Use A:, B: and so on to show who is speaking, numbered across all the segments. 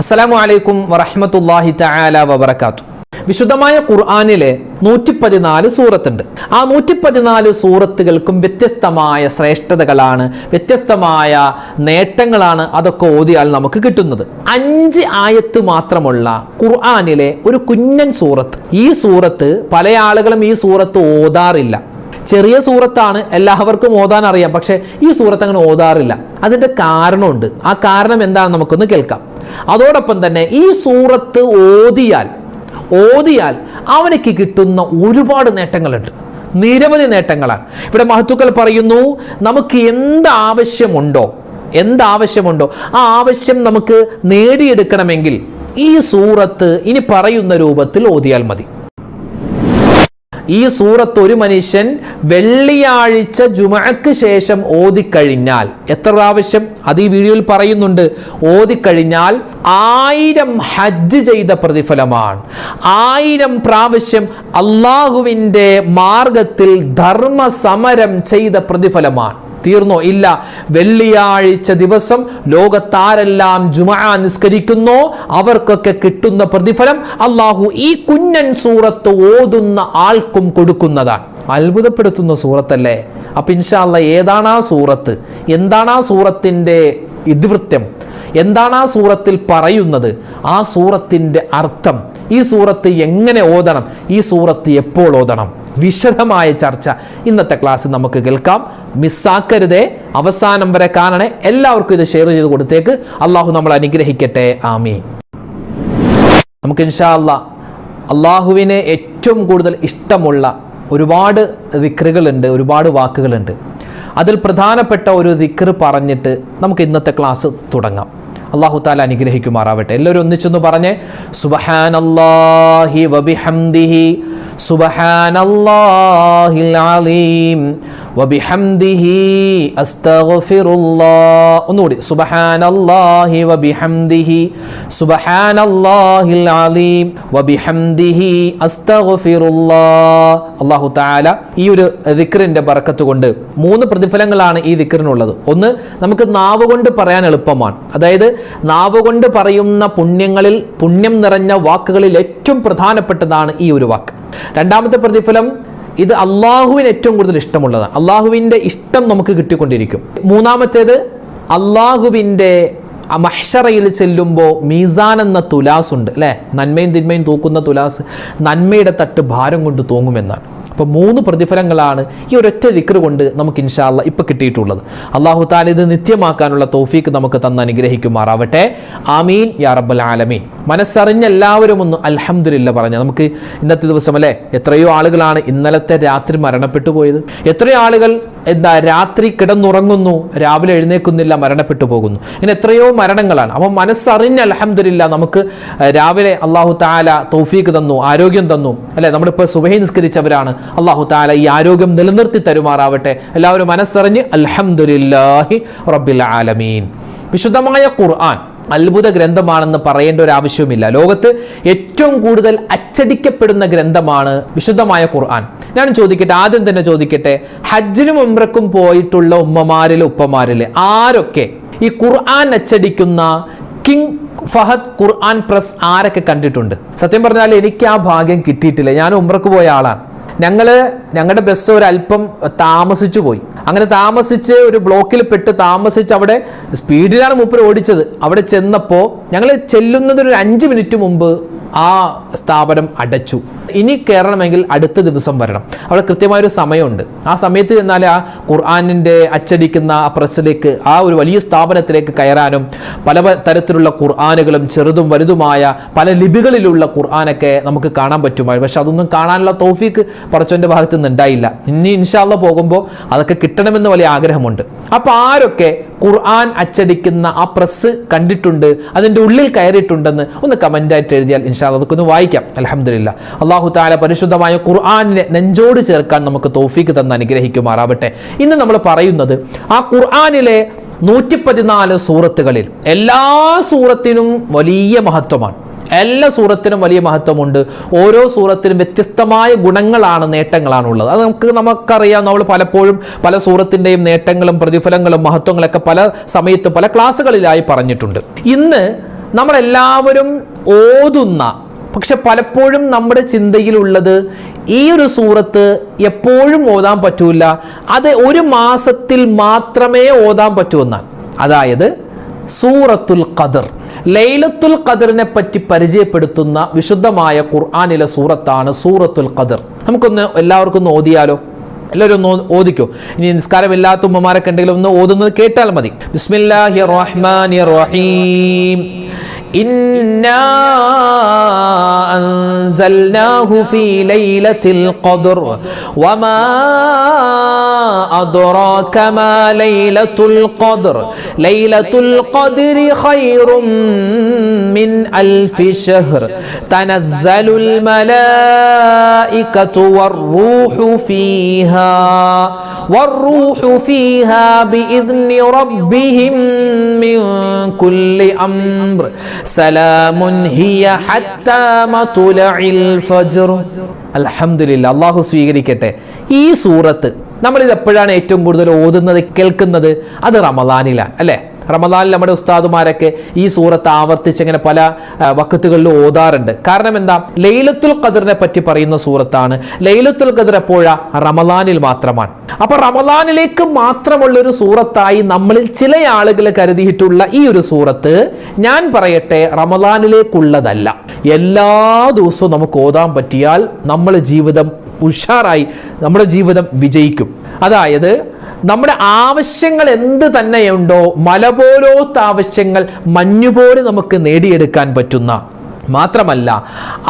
A: അസ്സലാമു അലൈക്കും വറഹ്മത്തുള്ളാഹി തആല വബറകാതുഹു. വിശുദ്ധമായ ഖുർആനിലെ 114 സൂറത്തുണ്ട്. ആ 114 സൂറത്തുകൾക്കും വ്യത്യസ്തമായ ശ്രേഷ്ഠതകളാണ്, വ്യത്യസ്തമായ നേട്ടങ്ങളാണ് അതൊക്കെ ഓതിയാൽ നമുക്ക് കിട്ടുന്നത്. 5 ആയത്ത് മാത്രമുള്ള ഖുർആനിലെ ഒരു കുഞ്ഞൻ സൂറത്ത്. ഈ സൂറത്ത് പല ആളുകളും ഈ സൂറത്ത് ഓതാറില്ല. ചെറിയ സൂറത്താണ്, എല്ലാവർക്കും ഓതാൻ അറിയാം. പക്ഷെ ഈ സൂറത്ത് അങ്ങനെ ഓതാറില്ല. അതിൻ്റെ കാരണമുണ്ട്. ആ കാരണം എന്താണ് നമുക്കൊന്ന് കേൾക്കാം. അതോടൊപ്പം തന്നെ ഈ സൂറത്ത് ഓതിയാൽ അവനക്ക് കിട്ടുന്ന ഒരുപാട് നേട്ടങ്ങളുണ്ട്, നിരവധി നേട്ടങ്ങളാണ്. ഇവിടെ മഹത്തുക്കൾ പറയുന്നു, നമുക്ക് എന്താവശ്യമുണ്ടോ ആ ആവശ്യം നമുക്ക് നേടിയെടുക്കണമെങ്കിൽ ഈ സൂറത്ത് ഇനി പറയുന്ന രൂപത്തിൽ ഓതിയാൽ മതി. ഈ സൂറത്ത് ഒരു മനുഷ്യൻ വെള്ളിയാഴ്ച ജുമഅക്ക് ശേഷം ഓതിക്കഴിഞ്ഞാൽ എത്ര പ്രാവശ്യം, അത് ഈ വീഡിയോയിൽ പറയുന്നുണ്ട്, ഓതിക്കഴിഞ്ഞാൽ 1000 ഹജ്ജ് ചെയ്ത പ്രതിഫലമാണ്. 1000 പ്രാവശ്യം അള്ളാഹുവിൻ്റെ മാർഗത്തിൽ ധർമ്മ സമരം ചെയ്ത പ്രതിഫലമാണ്. തീർന്നോ? ഇല്ല. വെള്ളിയാഴ്ച ദിവസം ലോകത്താരെല്ലാം ജുമഅ നിസ്കരിക്കുന്നോ അവർക്കൊക്കെ കിട്ടുന്ന പ്രതിഫലം അള്ളാഹു ഈ കുഞ്ഞൻ സൂറത്ത് ഓതുന്ന ആൾക്കും കൊടുക്കുന്നതാണ്. അത്ഭുതപ്പെടുത്തുന്ന സൂറത്തല്ലേ? അപ്പൊ ഇൻഷാ അല്ലാഹ് ഏതാണ് ആ സൂറത്ത്, എന്താണ് ആ സൂറത്തിൻ്റെ ഇതിവൃത്തം, എന്താണ് ആ സൂറത്തിൽ പറയുന്നത്, ആ സൂറത്തിൻ്റെ അർത്ഥം, ഈ സൂറത്ത് എങ്ങനെ ഓതണം, ഈ സൂറത്ത് എപ്പോൾ ഓതണം, വിശദമായ ചർച്ച ഇന്നത്തെ ക്ലാസ്സിൽ നമുക്ക് കേൾക്കാം. മിസ്സാക്കരുതേ, അവസാനം വരെ കാണണേ. എല്ലാവർക്കും ഇത് ഷെയർ ചെയ്ത് കൊടുത്തേക്ക്. അള്ളാഹു നമ്മൾ അനുഗ്രഹിക്കട്ടെ. ആമീൻ. നമുക്ക് ഇൻഷാ അല്ലാഹ് അള്ളാഹുവിന് ഏറ്റവും കൂടുതൽ ഇഷ്ടമുള്ള ഒരുപാട് ദിക്റുകളുണ്ട്, ഒരുപാട് വാക്കുകളുണ്ട്. അതിൽ പ്രധാനപ്പെട്ട ഒരു ദിക്ർ പറഞ്ഞിട്ട് നമുക്ക് ഇന്നത്തെ ക്ലാസ് തുടങ്ങാം. അല്ലാഹു തആല അനുഗ്രഹിക്കുമാറാവട്ടെ. എല്ലാവരും ഒന്നിച്ചൊന്ന് പറഞ്ഞേ, സുബ്ഹാനല്ലാഹി വബിഹംദിഹി സുബ്ഹാനല്ലാഹിൽ അലീം വബിഹംദിഹി അസ്തഗ്ഫിറുല്ലാഹ്. ഒന്നുകൂടി, സുബ്ഹാനല്ലാഹി വബിഹംദിഹി സുബ്ഹാനല്ലാഹിൽ അലീം വബിഹംദിഹി അസ്തഗ്ഫിറുല്ലാഹ്. അല്ലാഹു തആല ഈ ഒരു ദിക്റിന്റെ ബർക്കത്ത് കൊണ്ട് 3 പ്രതിഫലങ്ങളാണ് ഈ ദിക്റിനുള്ളത്. ഒന്ന്, നമുക്ക് നാവ് കൊണ്ട് പറയാൻ എളുപ്പമാണ്. അതായത് നാവ് കൊണ്ട് പറയുന്ന പുണ്യം നിറഞ്ഞ വാക്കുകളിൽ ഏറ്റവും പ്രധാനപ്പെട്ടതാണ് ഈ ഒരു വാക്ക്. രണ്ടാമത്തെ പ്രതിഫലം, ഇത് അള്ളാഹുവിന് ഏറ്റവും കൂടുതൽ ഇഷ്ടമുള്ളതാണ്. അള്ളാഹുവിൻ്റെ ഇഷ്ടം നമുക്ക് കിട്ടിക്കൊണ്ടിരിക്കും. മൂന്നാമത്തേത്, അള്ളാഹുവിൻ്റെ മഹ്ശറയിൽ ചെല്ലുമ്പോൾ മീസാൻ എന്ന തുലാസ് ഉണ്ട് അല്ലേ, നന്മയും തിന്മയും തൂക്കുന്ന തുലാസ്, നന്മയുടെ തട്ട് ഭാരം കൊണ്ട് തൂങ്ങുമെന്നാണ്. അപ്പോൾ 3 പ്രതിഫലങ്ങളാണ് ഈ ഒരൊറ്റ ദിക്ർ കൊണ്ട് നമുക്ക് ഇൻഷാ അല്ലാഹ് ഇപ്പം കിട്ടിയിട്ടുള്ളത്. അല്ലാഹു തആല ഇത് നിത്യമാക്കാനുള്ള തൗഫീക്ക് നമുക്ക് തന്ന് അനുഗ്രഹിക്കുമാറാവട്ടെ. ആമീൻ യാ റബ്ബൽ ആലമീൻ. മനസ്സറിഞ്ഞ എല്ലാവരും ഒന്ന് അൽഹംദുലില്ലാ പറഞ്ഞാൽ നമുക്ക് ഇന്നത്തെ ദിവസം അല്ലേ, എത്രയോ ആളുകളാണ് ഇന്നലത്തെ രാത്രി മരണപ്പെട്ടു പോയത്. എത്രയോ ആളുകൾ രാത്രി കിടന്നുറങ്ങുന്നു, രാവിലെ എഴുന്നേൽക്കുന്നില്ല, മരണപ്പെട്ടു പോകുന്നു. ഇങ്ങനെ എത്രയോ മരണങ്ങളാണ്. അപ്പോൾ മനസ്സറിഞ്ഞ അൽഹംദുലില്ലാ നമുക്ക് രാവിലെ അല്ലാഹു തആല തൗഫീക്ക് തന്നു, ആരോഗ്യം തന്നു അല്ലേ. നമ്മളിപ്പോൾ സുബഹി നിസ്കരിച്ചവരാണ്. അല്ലാഹു തആല ഈ ആരോഗ്യം നിലനിർത്തി തരുമാറാവട്ടെ. എല്ലാവരും മനസ്സറിഞ്ഞ് അൽഹംദുലില്ലാഹി റബ്ബിൽ ആലമീൻ. വിശുദ്ധമായ ഖുർആൻ അത്ഭുത ഗ്രന്ഥമാണെന്ന് പറയേണ്ട ഒരു ആവശ്യവുമില്ല. ലോകത്ത് ഏറ്റവും കൂടുതൽ അച്ചടിക്കപ്പെടുന്ന ഗ്രന്ഥമാണ് വിശുദ്ധമായ ഖുർആൻ. ഞാൻ ചോദിക്കട്ടെ, ആദ്യം തന്നെ ചോദിക്കട്ടെ, ഹജ്ജിനും ഉംറക്കും പോയിട്ടുള്ള ഉമ്മമാരിൽ ഉപ്പമാരിൽ ആരൊക്കെ ഈ ഖുർആൻ അച്ചടിക്കുന്ന കിങ് ഫഹദ് ഖുർആൻ പ്രസ് ആരൊക്കെ കണ്ടിട്ടുണ്ട്? സത്യം പറഞ്ഞാൽ എനിക്ക് ആ ഭാഗ്യം കിട്ടിയിട്ടില്ല. ഞാൻ ഉംറക്ക് പോയ ആളാണ്. ഞങ്ങളുടെ ബസ് ഒരല്പം താമസിച്ചു പോയി. അങ്ങനെ താമസിച്ച് ഒരു ബ്ലോക്കിൽ പെട്ട് താമസിച്ച് അവിടെ സ്പീഡിലാണ് മൂപ്പർ ഓടിച്ചത്. അവിടെ ചെന്നപ്പോൾ ഞങ്ങൾ ചെല്ലുന്നതൊരു 5 മിനിറ്റ് മുമ്പ് ആ സ്ഥാപനം അടച്ചു. ഇനി കയറണമെങ്കിൽ അടുത്ത ദിവസം വരണം. അവിടെ കൃത്യമായൊരു സമയമുണ്ട്. ആ സമയത്ത് ചെന്നാൽ ആ ഖുർആനിൻ്റെ അച്ചടിക്കുന്ന ആ പ്രസ്സിലേക്ക്, ആ ഒരു വലിയ സ്ഥാപനത്തിലേക്ക് കയറാനും പല തരത്തിലുള്ള ഖുർആനുകളും ചെറുതും വലുതുമായ പല ലിപികളിലുള്ള ഖുർആനൊക്കെ നമുക്ക് കാണാൻ പറ്റുമായിരുന്നു. പക്ഷെ അതൊന്നും കാണാനുള്ള തൗഫീക്ക് പടച്ചവൻ്റെ ഭാഗത്ത് നിന്ന് ഉണ്ടായില്ല. ഇനി ഇൻഷാ അല്ലാഹ് പോകുമ്പോൾ അതൊക്കെ കിട്ടണമെന്ന് വലിയ ആഗ്രഹമുണ്ട്. അപ്പോൾ ആരൊക്കെ ഖുർആൻ അച്ചടിക്കുന്ന ആ പ്രസ് കണ്ടിട്ടുണ്ട്, അതിൻ്റെ ഉള്ളിൽ കയറിയിട്ടുണ്ടെന്ന് ഒന്ന് കമൻ്റായിട്ട് എഴുതിയാൽ ഇൻഷാ അല്ലാഹ് അതൊക്കെ ഒന്ന് വായിക്കാം. അൽഹംദുലില്ലാ. അല്ലാഹു തആല പരിശുദ്ധമായ ഖുർആനിനെ നെഞ്ചോട് ചേർക്കാൻ നമുക്ക് തൗഫീക്ക് തന്ന് അനുഗ്രഹിക്കുമാറാവട്ടെ. ഇന്ന് നമ്മൾ പറയുന്നത് ആ ഖുർആനിലെ 114 സൂറത്തുകളിൽ എല്ലാ സൂറത്തിനും വലിയ മഹത്വമാണ്. എല്ലാ സൂറത്തിനും വലിയ മഹത്വമുണ്ട്. ഓരോ സൂറത്തിനും വ്യത്യസ്തമായ ഗുണങ്ങളാണ്, നേട്ടങ്ങളാണ് ഉള്ളത്. അത് നമുക്കറിയാം. നമ്മൾ പലപ്പോഴും പല സൂറത്തിൻ്റെയും നേട്ടങ്ങളും പ്രതിഫലങ്ങളും മഹത്വങ്ങളൊക്കെ പല സമയത്ത് പല ക്ലാസ്സുകളിലായി പറഞ്ഞിട്ടുണ്ട്. ഇന്ന് നമ്മളെല്ലാവരും ഓതുന്ന, പക്ഷെ പലപ്പോഴും നമ്മുടെ ചിന്തയിലുള്ളത് ഈ ഒരു സൂറത്ത് എപ്പോഴും ഓതാൻ പറ്റൂല, അത് ഒരു മാസത്തിൽ മാത്രമേ ഓതാൻ പറ്റൂന്നാണ്. അതായത് സൂറത്തുൽ ഖദർ, ലൈലത്തുൽ ഖദറിനെ പറ്റി പരിചയപ്പെടുത്തുന്ന വിശുദ്ധമായ ഖുർആനിലെ സൂറത്താണ് സൂറത്തുൽ ഖദർ. നമുക്കൊന്ന് എല്ലാവർക്കും ഒന്ന് ഓതിയാലോ? എല്ലാവരും ഒന്ന് ഓദിക്കോ. ഇനി നിസ്കാരമില്ലാത്ത ഉമ്മമാരൊക്കെ ഉണ്ടെങ്കിൽ ഒന്ന് ഓതുന്നത് കേട്ടാൽ മതി. ബിസ്മില്ലാഹിർ റഹ്മാനിർ റഹീം. ഇന്നാ അൻസൽനാഹു ഫീ ലൈലത്തിൽ ഖദർ വമാ അദ്റാക മാ ലൈലത്തുൽ ഖദർ ലൈലത്തുൽ ഖദ്രി ഖൈറും മിൻ അൽഫി ശഹർ തനസ്സലുൽ മലായികതു വർ-റൂഹു ഫീഹാ വർ-റൂഹു ഫീഹാ ബിഇذനി റബ്ബിഹിം മിൻ കുല്ലി അംർ സലാമുൻ ഹിയ ഹത്താ മത്ലഇൽ ഫജ്ർ. അൽഹംദുലില്ലാഹ്, അല്ലാഹു സ്വീകരിക്കട്ടെ. ഈ സൂറത്ത് നമ്മളിത് എപ്പോഴാണ് ഏറ്റവും കൂടുതൽ ഓതുന്നത്, കേൾക്കുന്നത്? അത് റമദാനിലാണ്, അല്ലേ? റമദാനിൽ നമ്മുടെ ഉസ്താദുമാരൊക്കെ ഈ സൂറത്ത് ആവർത്തിച്ച് ഇങ്ങനെ പല വഖത്തുകളിൽ ഓതാറുണ്ട്. കാരണം എന്താ? ലൈലത്തുൽ ഖദറിനെ പറ്റി പറയുന്ന സൂറത്താണ്. ലൈലത്തുൽ ഖദർ എപ്പോഴാ? റമദാനിൽ മാത്രമാണ്. അപ്പൊ റമദാനിലേക്ക് മാത്രമുള്ള ഒരു സൂറത്തായി നമ്മളിൽ ചില ആളുകൾ കരുതിയിട്ടുള്ള ഈ ഒരു സൂറത്ത്, ഞാൻ പറയട്ടെ, റമദാനിലേക്കുള്ളതല്ല. എല്ലാ ദിവസവും നമുക്ക് ഓതാൻ പറ്റിയാൽ നമ്മുടെ ജീവിതം ഉഷാറായി, നമ്മുടെ ജീവിതം വിജയിക്കും. അതായത് നമ്മുടെ ആവശ്യങ്ങൾ എന്ത് തന്നെയുണ്ടോ, മല പോലോത്ത ആവശ്യങ്ങൾ മഞ്ഞുപോലെ നമുക്ക് നേടിയെടുക്കാൻ പറ്റുന്ന, മാത്രമല്ല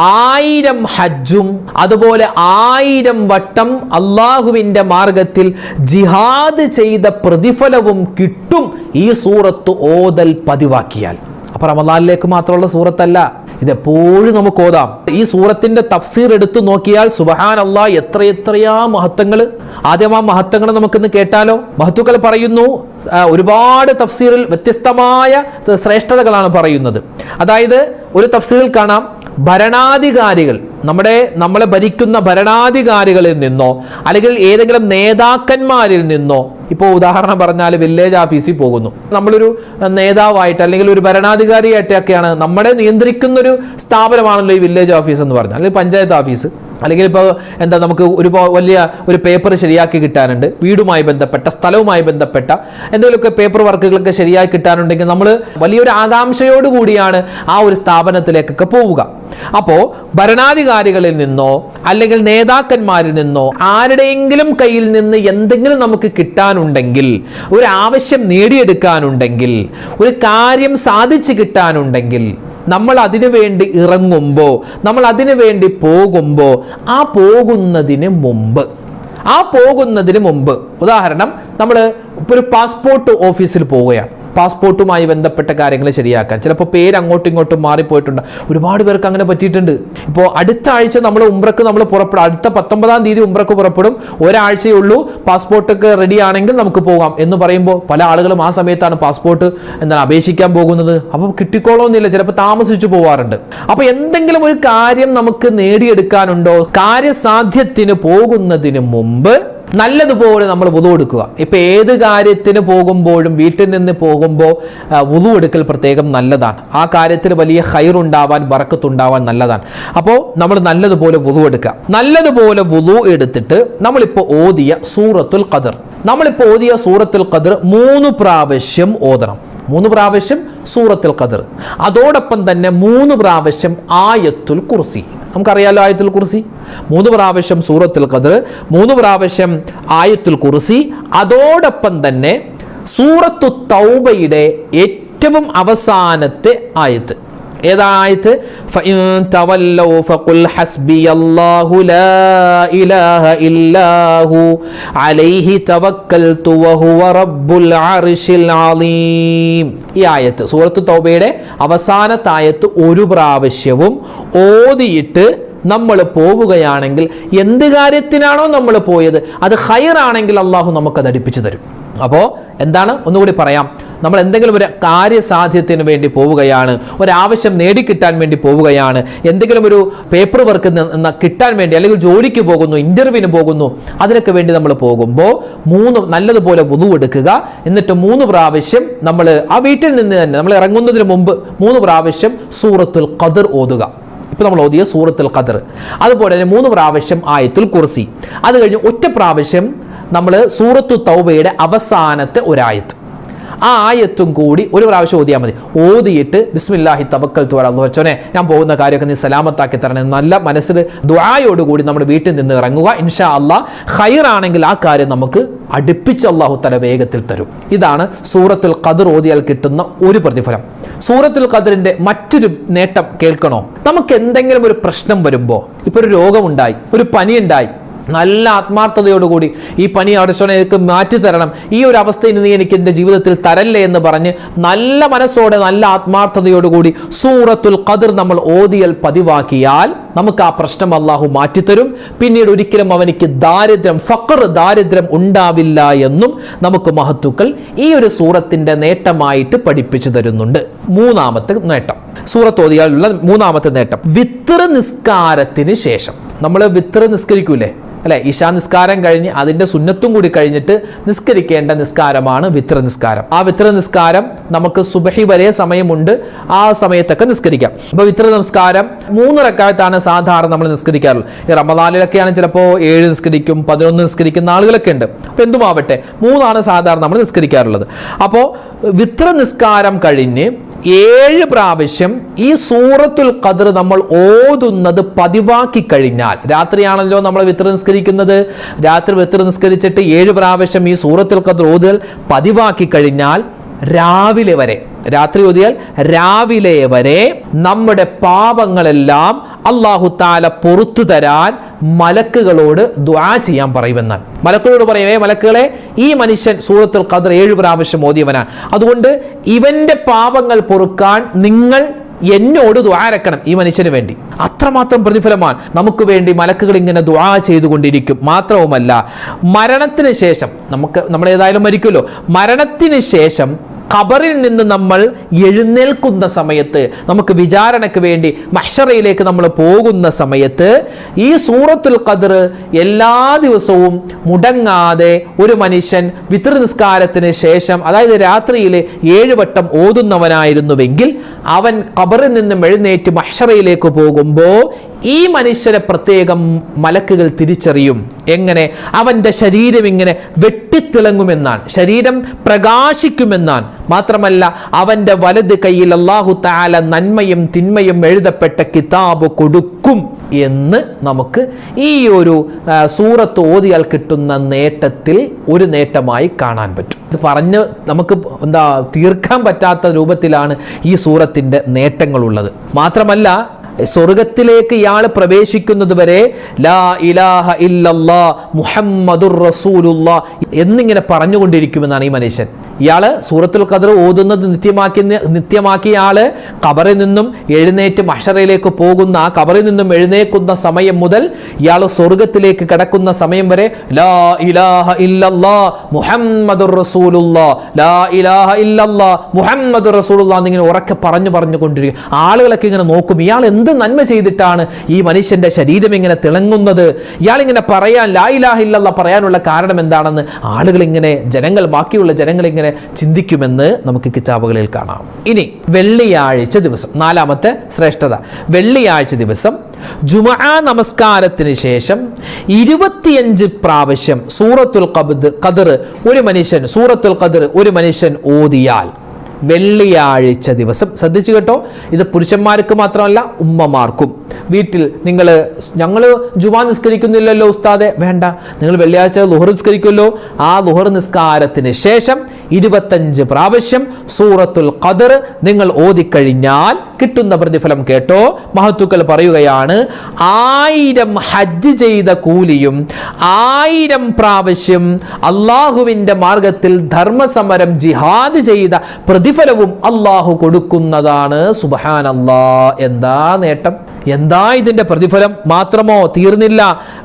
A: 1000 ഹജ്ജും അതുപോലെ 1000 വട്ടം അള്ളാഹുവിൻ്റെ മാർഗത്തിൽ ജിഹാദ് ചെയ്ത പ്രതിഫലവും കിട്ടും ഈ സൂറത്ത് ഓതൽ പതിവാക്കിയാൽ. അപ്പൊ റമദാനിലേക്ക് മാത്രമുള്ള സൂറത്തല്ല, ഇതെപ്പോഴും നമുക്ക് ഓതാം. ഈ സൂറത്തിന്റെ തഫ്സീർ എടുത്തു നോക്കിയാൽ സുബ്ഹാനല്ലാഹ് എത്രയെത്രയാ മഹത്വങ്ങൾ. ആദ്യം ആ മഹത്വങ്ങൾ നമുക്കിന്ന് കേട്ടാലോ? മഹത്തുക്കൾ പറയുന്നു, ഒരുപാട് തഫ്സീറിൽ വ്യത്യസ്തമായ ശ്രേഷ്ഠതകളാണ് പറയുന്നത്. അതായത് ഒരു തഫ്സീറിൽ കാണാം, ഭരണാധികാരികൾ, നമ്മളെ ഭരിക്കുന്ന ഭരണാധികാരികളിൽ നിന്നോ അല്ലെങ്കിൽ ഏതെങ്കിലും നേതാക്കന്മാരിൽ നിന്നോ, ഇപ്പോൾ ഉദാഹരണം പറഞ്ഞാൽ വില്ലേജ് ഓഫീസിൽ പോകുന്നു, നമ്മളൊരു നേതാവായിട്ട് അല്ലെങ്കിൽ ഒരു ഭരണാധികാരിയായിട്ടൊക്കെയാണ്, നമ്മളെ നിയന്ത്രിക്കുന്നൊരു സ്ഥാപനമാണല്ലോ ഈ വില്ലേജ് ഓഫീസ് എന്ന് പറഞ്ഞാൽ, അല്ലെങ്കിൽ പഞ്ചായത്ത് ഓഫീസ്, അല്ലെങ്കിൽ ഇപ്പോൾ എന്താ, നമുക്ക് വലിയ ഒരു പേപ്പർ ശരിയാക്കി കിട്ടാനുണ്ട്, വീടുമായി ബന്ധപ്പെട്ട സ്ഥലവുമായി ബന്ധപ്പെട്ട എന്തെങ്കിലുമൊക്കെ പേപ്പർ വർക്കുകളൊക്കെ ശരിയാക്കി കിട്ടാനുണ്ടെങ്കിൽ നമ്മൾ വലിയൊരു ആകാംക്ഷയോടുകൂടിയാണ് ആ ഒരു സ്ഥാപനത്തിലേക്കൊക്കെ പോവുക. അപ്പോൾ ഭരണാധികാരികളിൽ നിന്നോ അല്ലെങ്കിൽ നേതാക്കന്മാരിൽ നിന്നോ ആരുടെയെങ്കിലും കയ്യിൽ നിന്ന് എന്തെങ്കിലും നമുക്ക് കിട്ടാനുണ്ടെങ്കിൽ, ഒരു ആവശ്യം നേടിയെടുക്കാനുണ്ടെങ്കിൽ, ഒരു കാര്യം സാധിച്ചു കിട്ടാനുണ്ടെങ്കിൽ, നമ്മൾ അതിനു വേണ്ടി ഇറങ്ങുമ്പോൾ, നമ്മൾ അതിനു വേണ്ടി പോകുമ്പോൾ, ആ പോകുന്നതിന് മുമ്പ് ഉദാഹരണം, നമ്മൾ ഇപ്പോൾ ഒരു പാസ്പോർട്ട് ഓഫീസിൽ പോവുകയാണ്, പാസ്പോർട്ടുമായി ബന്ധപ്പെട്ട കാര്യങ്ങൾ ശരിയാക്കാൻ. ചിലപ്പോൾ പേര് അങ്ങോട്ടും ഇങ്ങോട്ടും മാറിപ്പോയിട്ടുണ്ട്. ഒരുപാട് പേർക്ക് അങ്ങനെ പറ്റിയിട്ടുണ്ട്. ഇപ്പോൾ അടുത്ത ആഴ്ച നമ്മൾ ഉംറക്ക് പുറപ്പെടും, അടുത്ത 19-ാം തീയതി ഉംറക്ക് പുറപ്പെടും, ഒരാഴ്ചയേ ഉള്ളൂ, പാസ്പോർട്ടൊക്കെ റെഡി ആണെങ്കിൽ നമുക്ക് പോകാം എന്ന് പറയുമ്പോൾ പല ആളുകളും ആ സമയത്താണ് പാസ്പോർട്ട് അപേക്ഷിക്കാൻ പോകുന്നത്. അപ്പോൾ കിട്ടിക്കോളണമെന്നില്ല, ചിലപ്പോൾ താമസിച്ചു പോവാറുണ്ട്. അപ്പോൾ എന്തെങ്കിലും ഒരു കാര്യം നമുക്ക് നേടിയെടുക്കാനുണ്ടോ, കാര്യസാധ്യത്തിന് പോകുന്നതിന് മുമ്പ് നല്ലതുപോലെ നമ്മൾ വുളു എടുക്കുക. ഇപ്പൊ ഏത് കാര്യത്തിന് പോകുമ്പോഴും വീട്ടിൽ നിന്ന് പോകുമ്പോൾ വുളു എടുക്കൽ പ്രത്യേകം നല്ലതാണ്. ആ കാര്യത്തിൽ വലിയ ഖൈറുണ്ടാവാൻ, ബറക്കത്തുണ്ടാവാൻ നല്ലതാണ്. അപ്പോൾ നമ്മൾ നല്ലതുപോലെ വുളു എടുക്കുക. നല്ലതുപോലെ വുളു എടുത്തിട്ട് നമ്മളിപ്പോൾ ഓതിയ സൂറത്തുൽ ഖദർ 3 പ്രാവശ്യം ഓതണം. 3 പ്രാവശ്യം സൂറത്തുൽ ഖദർ, അതോടൊപ്പം തന്നെ 3 പ്രാവശ്യം ആയത്തുൽ കുർസി. നമുക്കറിയാലോ ആയത്തുൽ കുർസി, 3 പ്രാവശ്യം സൂറത്തുൽ ഖദർ, 3 പ്രാവശ്യം ആയത്തുൽ കുർസി, അതോടൊപ്പം തന്നെ സൂറത്തു തൗബയുടെ ഏറ്റവും അവസാനത്തെ ആയത്ത്. ഏതായത്? ഫഇൻ തവല്ലൗ ഫഖുൽ ഹസ്ബിയല്ലാഹു ലാ ഇലാഹ ഇല്ലാഹു അലൈഹി തവക്കൽതു വഹുവ റബ്ബുൽ അർശിൽ അളീം. ഈ ആയത്ത്, സൂറത്തു തൗബയുടെ അവസാനത്തെ ആയത്ത് 1 പ്രാവശ്യവും ഓതിയിട്ട് നമ്മൾ പോവുകയാണെങ്കിൽ, എന്ത് കാര്യത്തിനാണോ നമ്മൾ പോയത് അത് ഖൈറാണെങ്കിൽ അള്ളാഹു നമുക്കത് അടുപ്പിച്ചു തരും. അപ്പോൾ എന്താണ്, ഒന്നുകൂടി പറയാം. നമ്മൾ എന്തെങ്കിലും ഒരു കാര്യസാധ്യത്തിന് വേണ്ടി പോവുകയാണ്, ഒരാവശ്യം നേടിക്കിട്ടാൻ വേണ്ടി പോവുകയാണ്, എന്തെങ്കിലും ഒരു പേപ്പർ വർക്ക് കിട്ടാൻ വേണ്ടി, അല്ലെങ്കിൽ ജോലിക്ക് പോകുന്നു, ഇന്റർവ്യൂവിന് പോകുന്നു, അതിനൊക്കെ വേണ്ടി നമ്മൾ പോകുമ്പോൾ നല്ലതുപോലെ വുളു എടുക്കുക. എന്നിട്ട് 3 പ്രാവശ്യം നമ്മൾ ആ വീട്ടിൽ നിന്ന് തന്നെ നമ്മൾ ഇറങ്ങുന്നതിന് മുമ്പ് 3 പ്രാവശ്യം സൂറത്തുൽ ഖദർ ഓതുക. ഇപ്പോൾ നമ്മൾ ഓതിയ സൂറത്തുൽ ഖദർ, അതുപോലെ തന്നെ 3 പ്രാവശ്യം ആയത്തുൽ കുർസി, അത് കഴിഞ്ഞ് ഒറ്റ പ്രാവശ്യം നമ്മൾ സൂറത്തു തൗബയുടെ അവസാനത്തെ ഒരായത്ത്, ആ ആയത്തും കൂടി ഒരു പ്രാവശ്യം ഓതിയാൽ മതി. ഓതിയിട്ട് ബിസ്മില്ലാഹി തവക്കൽതു അലല്ലാഹ്, വെച്ചോനെ ഞാൻ പോകുന്ന കാര്യമൊക്കെ നീ സലാമത്താക്കി തരണേ, നല്ല മനസ്സിൽ ദുആയോടുകൂടി നമ്മുടെ വീട്ടിൽ നിന്ന് ഇറങ്ങുക. ഇൻഷാ അല്ലാഹ് ഖൈറാണെങ്കിൽ ആ കാര്യം നമുക്ക് അടുപ്പിച്ച് അല്ലാഹു തആല വേഗത്തിൽ തരും. ഇതാണ് സൂറത്തുൽ ഖദർ ഓതിയാൽ കിട്ടുന്ന ഒരു പ്രതിഫലം. സൂറത്തുൽ ഖദറിന്റെ മറ്റൊരു നേട്ടം കേൾക്കണോ? നമുക്ക് എന്തെങ്കിലും ഒരു പ്രശ്നം വരുമ്പോൾ, ഇപ്പോൾ ഒരു രോഗമുണ്ടായി, ഒരു പനി ഉണ്ടായി, നല്ല ആത്മാർത്ഥതയോടുകൂടി ഈ പനി അടച്ചോനെ എനിക്ക് മാറ്റിത്തരണം, ഈ ഒരു അവസ്ഥയിൽ നീ എനിക്ക് എൻ്റെ ജീവിതത്തിൽ തരല്ലേ എന്ന് പറഞ്ഞ് നല്ല മനസ്സോടെ നല്ല ആത്മാർത്ഥതയോടുകൂടി സൂറത്തുൽ ഖദർ നമ്മൾ ഓതിയൽ പതിവാക്കിയാൽ നമുക്ക് ആ പ്രശ്നം അള്ളാഹു മാറ്റിത്തരും. പിന്നീട് ഒരിക്കലും അവനിക്ക് ദാരിദ്ര്യം ഉണ്ടാവില്ല എന്നും നമുക്ക് മഹത്തുക്കൾ ഈ ഒരു സൂറത്തിന്റെ നേട്ടമായിട്ട് പഠിപ്പിച്ചു തരുന്നുണ്ട്. 3ാമത്തെ നേട്ടം, സൂറത്ത് ഓതിയാലുള്ള 3ാമത്തെ നേട്ടം, വിത്ർ നിസ്കാരത്തിന് ശേഷം നമ്മൾ വിത്ർ നിസ്കരിക്കൂലേ അല്ലെ, ഇശാ നിസ്കാരം കഴിഞ്ഞ് അതിന്റെ സുന്നത്തും കൂടി കഴിഞ്ഞിട്ട് നിസ്കരിക്കേണ്ട നിസ്കാരമാണ് വിത്ർ നിസ്കാരം. ആ വിത്ർ നിസ്കാരം നമുക്ക് സുബഹി വരെ സമയമുണ്ട്, ആ സമയത്തൊക്കെ നിസ്കരിക്കാം. അപ്പോൾ വിത്ർ നിസ്കാരം 3 റക്അത്താണ് സാധാരണ നമ്മൾ നിസ്കരിക്കാറുള്ളത്. ഈ റമദാനിലൊക്കെയാണ് ചിലപ്പോൾ 7 നിസ്കരിക്കും, 11 നിസ്കരിക്കുന്ന ആളുകളൊക്കെ ഉണ്ട്. അപ്പോൾ എന്തുമാവട്ടെ 3 സാധാരണ നമ്മൾ നിസ്കരിക്കാറുള്ളത്. അപ്പോൾ വിത്ർ നിസ്കാരം കഴിഞ്ഞ് 7 പ്രാവശ്യം ഈ സൂറത്തുൽ ഖദർ നമ്മൾ ഓതുന്നത് പതിവാക്കി കഴിഞ്ഞാൽ, രാത്രിയാണല്ലോ നമ്മൾ വിത്ർ നിസ്കരിക്കുന്നത്, രാത്രി വിത്ർ നിസ്കരിച്ചിട്ട് 7 പ്രാവശ്യം ഈ സൂറത്തുൽ ഖദർ ഓതുകൾ പതിവാക്കി കഴിഞ്ഞാൽ രാവിലെ വരെ, രാത്രി ഓതിയാൽ രാവിലെ വരെ നമ്മുടെ പാപങ്ങളെല്ലാം അല്ലാഹു തആല പുറത്തു തരാൻ മലക്കുകളോട് ദുആ ചെയ്യാൻ പറയുമെന്നാണ്. മലക്കുകളോട് പറയവേ, മലക്കുകളെ, ഈ മനുഷ്യൻ സൂറത്തുൽ ഖദർ 7 പ്രാവശ്യം ഓതിയവനാണ്, അതുകൊണ്ട് ഇവന്റെ പാപങ്ങൾ പൊറുക്കാൻ നിങ്ങൾ എന്നോട് ദുആ ഇറക്കണം ഈ മനുഷ്യന് വേണ്ടി. അത്രമാത്രം പ്രതിഫലമാണ്. നമുക്ക് വേണ്ടി മലക്കുകൾ ഇങ്ങനെ ദുആ ചെയ്തുകൊണ്ടിരിക്കും. മാത്രവുമല്ല, മരണത്തിന് ശേഷം നമ്മൾ ഏതായാലും മരിക്കുമല്ലോ, മരണത്തിന് ശേഷം ഖബറിൽ നിന്ന് നമ്മൾ എഴുന്നേൽക്കുന്ന സമയത്ത്, നമുക്ക് വിചാരണയ്ക്ക് വേണ്ടി മഹ്ശറയിലേക്ക് നമ്മൾ പോകുന്ന സമയത്ത് ഈ സൂറത്തുൽ ഖദർ എല്ലാ ദിവസവും മുടങ്ങാതെ ഒരു മനുഷ്യൻ വിത്ർ നിസ്കാരത്തിന് ശേഷം, അതായത് രാത്രിയിൽ 7 വട്ടം ഓതുന്നവനായിരുന്നുവെങ്കിൽ അവൻ ഖബറിൽ നിന്നും എഴുന്നേറ്റ് മഹ്ശറയിലേക്ക് പോകുമ്പോൾ ഈ മനുഷ്യരെ പ്രത്യേകം മലക്കുകൾ തിരിച്ചറിയും. എങ്ങനെ? അവന്റെ ശരീരം ഇങ്ങനെ വെട്ടിത്തിളങ്ങുമെന്നാണ്, ശരീരം പ്രകാശിക്കുമെന്നാണ്. മാത്രമല്ല, അവന്റെ വലത് കയ്യിൽ അല്ലാഹു തആല നന്മയും തിന്മയും എഴുതപ്പെട്ട കിതാബ് കൊടുക്കും എന്ന് നമുക്ക് ഈ ഒരു സൂറത്ത് ഓതിയാൽ കിട്ടുന്ന നേട്ടത്തിൽ ഒരു നേട്ടമായി കാണാൻ പറ്റും. ഇത് പറഞ്ഞ് നമുക്ക് തീർക്കാൻ പറ്റാത്ത രൂപത്തിലാണ് ഈ സൂറത്തിന്റെ നേട്ടങ്ങളുള്ളത്. മാത്രമല്ല, സ്വർഗത്തിലേക്ക് ഇയാൾ പ്രവേശിക്കുന്നത് വരെ ലാ ഇലാഹ ഇല്ലല്ലാഹ് മുഹമ്മദുർ റസൂലുള്ളാഹ് എന്നിങ്ങനെ പറഞ്ഞുകൊണ്ടിരിക്കുമെന്നാണ് ഈ മനുഷ്യൻ. ഇയാള് സൂറത്തുൽ ഖദർ ഓതുന്നത് നിത്യമാക്കിയ ആള് ഖബറിൽ നിന്നും എഴുന്നേറ്റ് മഹ്ശറയിലേക്ക് പോകുന്ന, ആ ഖബറിൽ നിന്നും എഴുന്നേക്കുന്ന സമയം മുതൽ ഇയാൾ സ്വർഗത്തിലേക്ക് കടക്കുന്ന സമയം വരെ ലാ ഇലാഹ ഇല്ലല്ലാഹ് മുഹമ്മദുർ റസൂലുള്ളാഹ്, ലാ ഇലാഹ ഇല്ലല്ലാഹ് മുഹമ്മദുർ റസൂലുള്ളാഹ് എന്നിങ്ങനെ ഉറക്കെ പറഞ്ഞുകൊണ്ടിരിക്കും. ആളുകളൊക്കെ ഇങ്ങനെ നോക്കും, ഇയാൾ എന്ത് നന്മ ചെയ്തിട്ടാണ് ഈ മനുഷ്യന്റെ ശരീരം ഇങ്ങനെ തിളങ്ങുന്നത്, ഇയാൾ ഇങ്ങനെ പറയാൻ ലാ ഇലാഹ ഇല്ലല്ലാഹ് പറയാനുള്ള കാരണം എന്താണെന്ന് ആളുകൾ ഇങ്ങനെ, ബാക്കിയുള്ള ജനങ്ങൾ ഇങ്ങനെ ചിന്തിക്കുമെന്ന് നമുക്ക് കിതാബുകളിൽ കാണാം. ഇനി വെള്ളിയാഴ്ച ദിവസം, 4ാമത്തെ ശ്രേഷ്ഠത, വെള്ളിയാഴ്ച ദിവസം ജുമുഅ നമസ്കാരത്തിന് ശേഷം 25 പ്രാവശ്യം സൂറത്തുൽ ഖദർ ഒരു മനുഷ്യൻ ഓതിയാൽ വെള്ളിയാഴ്ച ദിവസം, ശ്രദ്ധിച്ചു കേട്ടോ, ഇത് പുരുഷന്മാർക്ക് മാത്രമല്ല ഉമ്മമാർക്കും. വീട്ടിൽ ഞങ്ങൾ ജുമാ നിസ്കരിക്കുന്നില്ലല്ലോ ഉസ്താദെ, വേണ്ട, നിങ്ങൾ വെള്ളിയാഴ്ച ളുഹർ നിസ്കരിക്കുമല്ലോ, ആ ളുഹർ നിസ്കാരത്തിന് ശേഷം 25 പ്രാവശ്യം സൂറത്തുൽ ഖദർ നിങ്ങൾ ഓതിക്കഴിഞ്ഞാൽ കിട്ടുന്ന പ്രതിഫലം കേട്ടോ. മഹത്തുക്കൾ പറയുകയാണ്, 1000 ഹജ്ജ് ചെയ്ത കൂലിയും 1000 പ്രാവശ്യം അള്ളാഹുവിന്റെ മാർഗത്തിൽ ധർമ്മസമരം ജിഹാദ് ചെയ്ത പ്രതിഫലവും അള്ളാഹു കൊടുക്കുന്നതാണ്. സുബ്ഹാനല്ലാഹ്, എന്താ നേട്ടം! എന്താ ഇതിന്റെ പ്രതിഫലം? മാത്രമോ തീർന്നില്ല,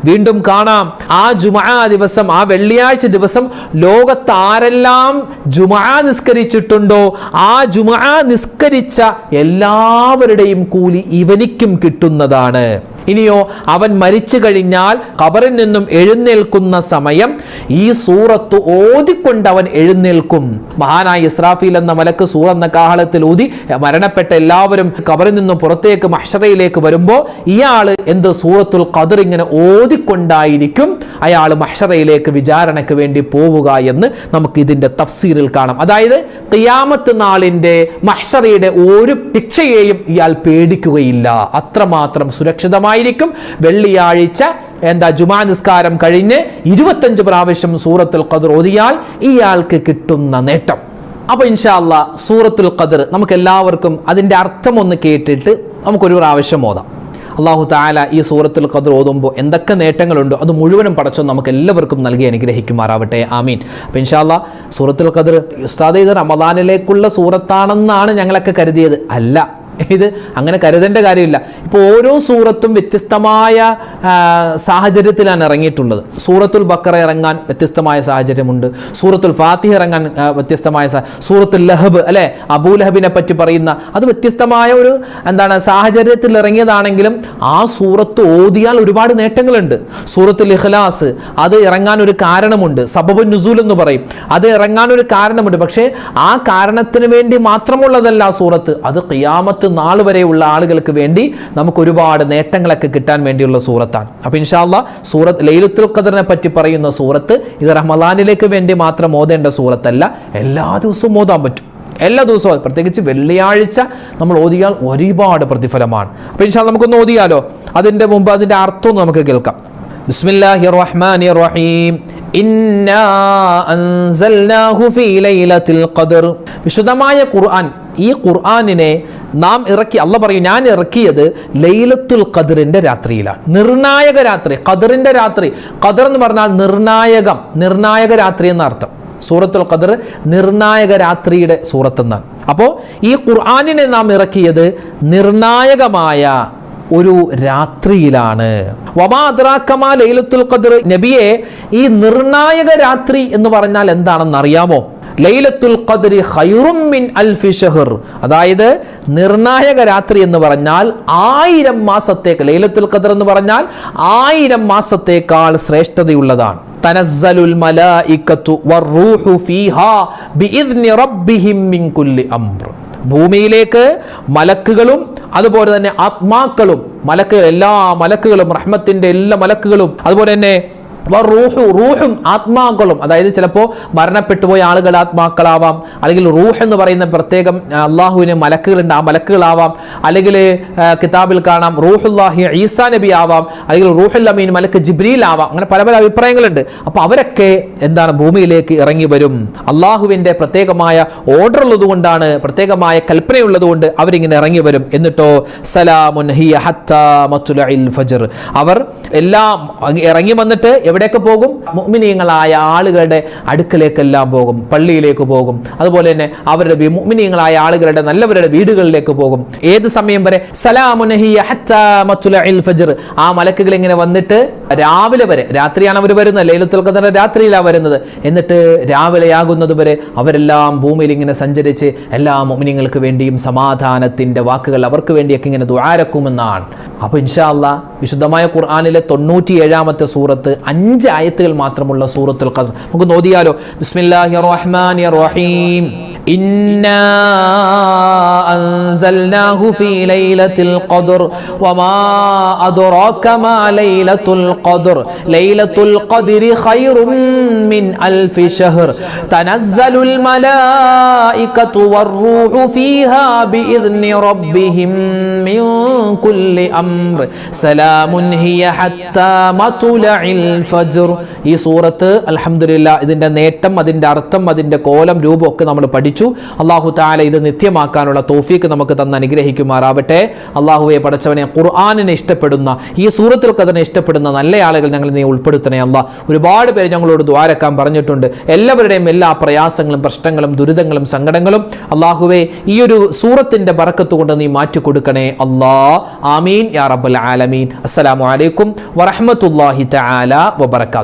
A: വീണ്ടും കാണാം. ആ ജുമുഅ ദിവസം, ആ വെള്ളിയാഴ്ച ദിവസം ലോകത്ത് ആരെല്ലാം ജുമുഅ നിസ്കരിച്ചിട്ടുണ്ടോ ആ ജുമുഅ നിസ്കരിച്ച എല്ലാവരുടെയും കൂലി ഇവനിക്കും കിട്ടുന്നതാണ്. ഇനിയോ അവൻ മരിച്ചു കഴിഞ്ഞാൽ ഖബറിൽ നിന്നും എഴുന്നേൽക്കുന്ന സമയം ഈ സൂറത്ത് ഓതിക്കൊണ്ട് അവൻ എഴുന്നേൽക്കും. മഹാനായ ഇസ്രാഫീൽ എന്ന മലക്ക് സൂറ എന്ന കാഹളത്തിൽ ഊതി മരണപ്പെട്ട എല്ലാവരും ഖബറിൽ നിന്നും പുറത്തേക്ക് മഹ്ശറയിലേക്ക് വരുമ്പോൾ ഇയാള് സൂറത്തുൽ ഖദർ ഇങ്ങനെ ഓതിക്കൊണ്ടായിരിക്കും അയാൾ മഹ്ശറയിലേക്ക് വിചാരണയ്ക്ക് വേണ്ടി പോവുക എന്ന് നമുക്ക് ഇതിന്റെ തഫ്സീറിൽ കാണാം. അതായത് ഖിയാമത്ത് നാളിന്റെ മഹ്ശറയുടെ ഒരു ശിക്ഷയെയും ഇയാൾ പേടിക്കുകയില്ല, അത്രമാത്രം സുരക്ഷിതമായിരിക്കും. വെള്ളിയാഴ്ച ജുമാ നിസ്കാരം കഴിഞ്ഞ് 25 പ്രാവശ്യം സൂറത്തുൽ ഖദർ ഓതിയാൽ ഇയാൾക്ക് കിട്ടുന്ന നേട്ടം. അപ്പോൾ ഇൻഷാ അല്ലാഹ് സൂറത്തുൽ ഖദർ നമുക്ക് എല്ലാവർക്കും അതിന്റെ അർത്ഥം ഒന്ന് കേട്ടിട്ട് നമുക്കൊരു പ്രാവശ്യം ഓതാം. അല്ലാഹു തആല ഈ സൂറത്തുൽ ഖദർ ഓതുമ്പോൾ എന്തൊക്കെ നേട്ടങ്ങളുണ്ടോ അത് മുഴുവനും പടച്ചോൻ നമുക്ക് എല്ലാവർക്കും നൽകി അനുഗ്രഹിക്കുമാറാവട്ടെ. ആമീൻ. അപ്പോൾ ഇൻഷാ അല്ലാഹ് സൂറത്തുൽ ഖദർ ഉസ്താദ് ഇത് റമദാനിലേക്കുള്ള സൂറത്താണെന്നാണ് ഞങ്ങളൊക്കെ കരുതിയത്. അല്ല, ഇത് അങ്ങനെ കരുതേണ്ട കാര്യമില്ല. ഇപ്പോൾ ഓരോ സൂറത്തും വ്യത്യസ്തമായ സാഹചര്യത്തിലാണ് ഇറങ്ങിയിട്ടുള്ളത്. സൂറത്തുൽ ബക്കറ ഇറങ്ങാൻ വ്യത്യസ്തമായ സാഹചര്യമുണ്ട്, സൂറത്തുൽ ഫാത്തിഹ ഇറങ്ങാൻ വ്യത്യസ്തമായ, സൂറത്തുൽ ലഹബ് അല്ലെ അബൂലഹബിനെ പറ്റി പറയുന്ന അത് വ്യത്യസ്തമായ ഒരു സാഹചര്യത്തിൽ ഇറങ്ങിയതാണെങ്കിലും ആ സൂറത്ത് ഓതിയാൽ ഒരുപാട് നേട്ടങ്ങളുണ്ട്. സൂറത്തുൽ ഇഖ്ലാസ് അത് ഇറങ്ങാൻ ഒരു കാരണമുണ്ട്, സബബുൻ നുസൂൽ എന്ന് പറയും, അത് ഇറങ്ങാൻ ഒരു കാരണമുണ്ട്. പക്ഷേ ആ കാരണത്തിന് വേണ്ടി മാത്രമുള്ളതല്ല ആ സൂറത്ത്, അത് ഖിയാമത്ത് നാൾ വരെയുള്ള ആളുകൾക്ക് വേണ്ടി നമുക്ക് ഒരുപാട് നേട്ടങ്ങളൊക്കെ കിട്ടാൻ വേണ്ടിയുള്ള സൂറത്താണ്. അപ്പോൾ ഇൻഷാ അല്ലാഹ് സൂറത്ത് ലൈലത്തുൽ ഖദറിനെ പറ്റി പറയുന്ന സൂറത്ത് ഇത് റമളാനിലേക്ക് വേണ്ടി മാത്രം ഓതേണ്ട സൂറത്തല്ല, എല്ലാ ദിവസവും ഓതാൻ പറ്റും. എല്ലാ ദിവസവും, പ്രത്യേകിച്ച് വെള്ളിയാഴ്ച നമ്മൾ ഓതിയാൽ ഒരുപാട് പ്രതിഫലമാണ്. അപ്പോൾ ഇൻഷാ അല്ലാഹ് നമുക്കൊന്ന് ഓതിയാലോ. അതിന്റെ മുമ്പ് അതിന്റെ അർത്ഥം നമുക്ക് കേൾക്കാം. ബിസ്മില്ലാഹിർ റഹ്മാനിർ റഹീം. ഇന്നാ അൻസൽനാഹു ഫീ ലൈലത്തുൽ ഖദർ. വിശുദ്ധമായ ഖുർആൻ, ഈ ഖുർആനിനെ നാം ഇറക്കി, അള്ളാഹ് പറയും ഞാൻ ഇറക്കിയത് ലൈലത്തുൽ ഖദറിന്റെ രാത്രിയിലാണ്. നിർണായക രാത്രി, ഖദറിന്റെ രാത്രി. ഖദർ എന്ന് പറഞ്ഞാൽ നിർണായകം, നിർണായക രാത്രി എന്ന അർത്ഥം. സൂറത്തുൽ ഖദർ നിർണായക രാത്രിയുടെ സൂറത്ത് എന്നാണ്. അപ്പോൾ ഈ ഖുർആനിനെ നാം ഇറക്കിയത് നിർണായകമായ ഒരു രാത്രിയിലാണ്. വമാ അദ്റാക മാ ലൈലത്തുൽ ഖദർ. നബിയെ, ഈ നിർണായക രാത്രി എന്ന് പറഞ്ഞാൽ എന്താണെന്ന് അറിയാമോ? ലൈലത്തുൽ ഖദ്രി ഖൈറും മിൻ അൽഫി ഷഹർ. അതായത് നിർണായക രാത്രി എന്ന് പറഞ്ഞാൽ 1000 മാസത്തേക്ക്, ലൈലത്തുൽ ഖദ്ർ എന്ന് പറഞ്ഞാൽ 1000 മാസത്തേക്കാൾ ശ്രേഷ്ഠതയുള്ളതാണ്. തനസ്സലുൽ മലായികത്തു വറൂഹു ഫീഹാ ബിഇദ്നി റബ്ബിഹിം മിൻ കുല്ലി അംർ. ഭൂമിയിലേക്ക് മലക്കുകളും അതുപോലെ തന്നെ ആത്മാക്കളും, എല്ലാ മലക്കുകളും, റഹ്മത്തിന്റെ എല്ലാ മലക്കുകളും, അതുപോലെ തന്നെ റൂഹും ആത്മാക്കളും, അതായത് ചിലപ്പോൾ മരണപ്പെട്ടു പോയ ആളുകൾ ആത്മാക്കളാവാം, അല്ലെങ്കിൽ റൂഹ് എന്ന് പറയുന്ന പ്രത്യേകം അള്ളാഹുവിന് മലക്കുകളുണ്ട്, ആ മലക്കുകളാവാം, അല്ലെങ്കിൽ കിതാബിൽ കാണാം റൂഹുല്ലാഹി ഈസാ നബി ആവാം, അല്ലെങ്കിൽ റൂഹുൽ അമീൻ മലക്ക് ജിബ്രീൽ ആവാം. അങ്ങനെ പല പല അഭിപ്രായങ്ങളുണ്ട്. അപ്പോൾ അവരൊക്കെ ഭൂമിയിലേക്ക് ഇറങ്ങി വരും. അള്ളാഹുവിന്റെ പ്രത്യേകമായ ഓർഡർ ഉള്ളതുകൊണ്ടാണ്, പ്രത്യേകമായ കൽപ്പനയുള്ളതുകൊണ്ട് അവരിങ്ങനെ ഇറങ്ങി വരും. എന്നിട്ടോ സലാമുൻ ഹിയ ഹത്താ മത്ലഇൽ ഫജ്ർ. അവർ എല്ലാം ഇറങ്ങി വന്നിട്ട് എവിടേക്ക് പോകും? മുഅ്മിനീങ്ങളായ ആളുകളുടെ അടുക്കലേക്കെല്ലാം പോകും, പള്ളിയിലേക്ക് പോകും, അതുപോലെ തന്നെ അവരുടെ മുഅ്മിനീങ്ങളായ ആളുകളുടെ നല്ലവരുടെ വീടുകളിലേക്ക് പോകും. ഏത് സമയം വരെ? സലാമുൻ ഹിയ ഹത്താ മത്ലഇൽ ഫജ്ർ. ആ മലക്കുകൾ ഇങ്ങനെ വന്നിട്ട് രാവിലെ വരെ, രാത്രിയാണ് അവർ വരുന്നത്, ലൈലത്തുൽ ഖദർ രാത്രിയിലാണ് വരുന്നത്, എന്നിട്ട് രാവിലെയാകുന്നത് വരെ അവരെല്ലാം ഭൂമിയിൽ ഇങ്ങനെ സഞ്ചരിച്ച് എല്ലാ മുഅ്മിനീങ്ങൾക്ക് വേണ്ടിയും സമാധാനത്തിന്റെ വാക്കുകൾ അവർക്ക് വേണ്ടിയൊക്കെ ഇങ്ങനെ ദുആരക്കുമെന്നാണ്. അപ്പോൾ ഇൻഷാ അല്ലാഹ് വിശുദ്ധമായ ഖുർആനിലെ 97ാമത്തെ സൂറത്ത് 5 ആയത്തുകൾ മാത്രമുള്ള സൂറത്തുൽ ഖദർ നമുക്ക് നോദിയാലോ. ബിസ്മില്ലാഹിർ റഹ്മാനിർ റഹീം. ഇന്നാ അൻസൽനാഹു ഫീ ലൈലത്തുൽ ഖദർ വമാ അദ്റാക മാ ലൈലത്തുൽ ഖദർ ലൈലത്തുൽ ഖദ്രി ഖൈറും മിൻ അൽഫി ഷഹർ തനസ്സലുൽ മലായികത്തു വറൂഹു ഫീഹാ ബിഇദ്നി റബ്ബിഹിം മിൻ കുല്ലി അംർ സലാമുൻ ഹിയ ഹത്താ മത്ലഇൽ ഫജ്ർ. ഈ സൂറത്ത് അൽഹംദുലില്ലാഹ് ഇതിന്റെ നേട്ടം, അതിന്റെ അർത്ഥം, അതിന്റെ കോലം, രൂപം ഒക്കെ നമ്മൾ പഠിച്ചു. പഠിച്ചു. അല്ലാഹു തആല ഇത് നിത്യമാക്കാനുള്ള തൗഫീക്ക് നമുക്ക് തന്ന് അനുഗ്രഹിക്കുമാറാവട്ടെ. അല്ലാഹുവേ പടച്ചവനെ, ഖുർആനിനെ ഇഷ്ടപ്പെടുന്ന, ഈ സൂറത്തുൽ ഖദറിനെ ഇഷ്ടപ്പെടുന്ന നല്ല ആളുകൾ ഞങ്ങൾ നീ ഉൾപ്പെടുത്തണേ അല്ലാഹ്. ഒരുപാട് പേര് ഞങ്ങളോട് ദുആരക്കാൻ പറഞ്ഞിട്ടുണ്ട്. എല്ലാവരുടെയും എല്ലാ പ്രയാസങ്ങളും പ്രശ്നങ്ങളും ദുരിതങ്ങളും സങ്കടങ്ങളും അല്ലാഹുവേ ഈ ഒരു സൂറത്തിന്റെ ബറക്കത്ത് കൊണ്ട് നീ മാറ്റി കൊടുക്കണേ അല്ലാഹ്. ആമീൻ യാ റബ്ബൽ ആലമീൻ. അസ്സലാമു അലൈക്കും വറഹ്മത്തുള്ളാഹി തആല വബറകാതുഹു.